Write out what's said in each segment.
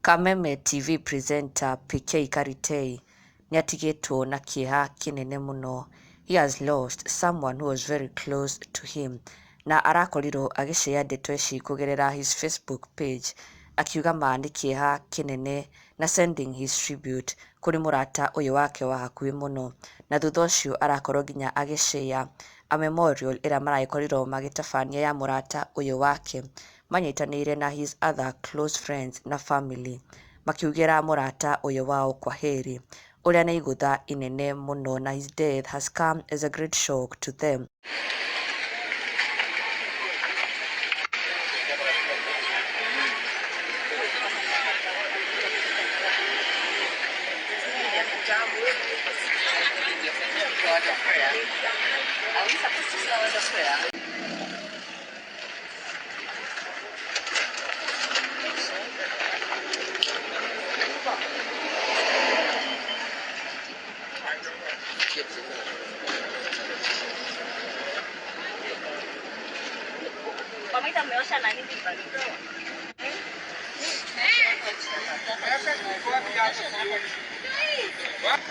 Kameme TV presenter PK Karitei nĩatigĩtwo na kĩeha kĩnene mũno. He has lost someone who was very close to him. Na arakorirwo agĩshare ndeto ici kũgerera his Facebook page akiuga ma nĩ kĩeha kĩnene na sending his tribute kũrĩ mũrata ũyũ wake wa hakuhĩ mũno. Na thutha ũcio arakorwo nginya agĩshare a memorial ĩrĩa maragĩkorirwo magĩtabania ya mũrata ũyũ wake manyitanĩire na his other close friends na family makiugĩra mũrata ũyũ wao kwaheri, ũrĩa nĩ igũtha inene mũno, na his death has come as a great shock to them.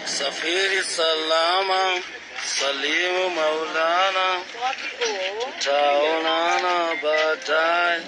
Safiri salama, salimu maulana, tutaonana baadaye.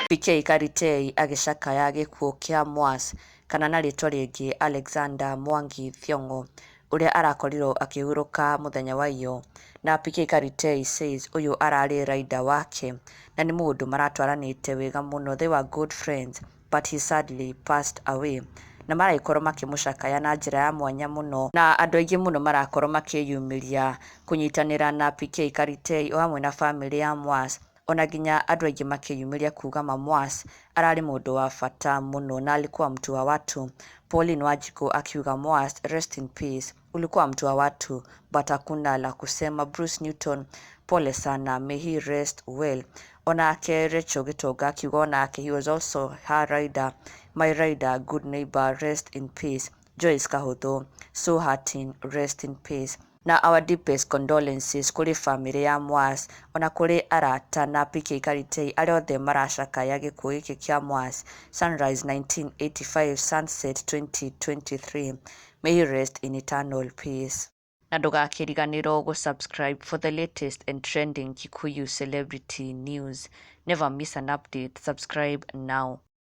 PK Karitei agĩcakaya gĩkuũ kĩa Mwas kana na rĩtwa rĩngĩ Alexander Mwangi Thiong'o ũrĩa arakorirwo akĩhurũka mũthenya wa iyo. Na PK Karitei says ũyũ ararĩ rider wake na nĩ mũndũ maratwaranĩte wega mũno. They were good friends but he sadly passed away. Na maragĩkorwo makĩmũcakaya na njĩra ya mwanya mũno, na andũ aingĩ mũno marakorwo makĩyumĩria kũnyitanĩra na PK Karitei o hamwe na famĩlĩ ya Mwas, ona nginya andũ aingĩ makĩyumĩria kuga Mwas ararĩ mũndũ wa bata mũno na alikuwa mtu wa watu. Pauline Wanjiku akiuga Mwas, rest in peace, ulikuwa mtu wa watu but hakuna la kusema. Bruce Newton, pole sana, may he rest well. Onake Rachel Gitonga akiuga onake he was also her rider, my rider, good neighbor, rest in peace. Joyce Kahutho, so hurting, rest in peace. Na our deepest condolences kuri family ya Mwas, ona kuri arata na PK Karitei arĩa othe maracakaya gĩkuũ gĩkĩ kĩa Mwas. Sunrise 1985, sunset 2023. May he rest in eternal peace. Na ndũgakĩriganĩrwo gũsubscribe for the latest and trending Kikuyu celebrity news. Never miss an update. Subscribe now.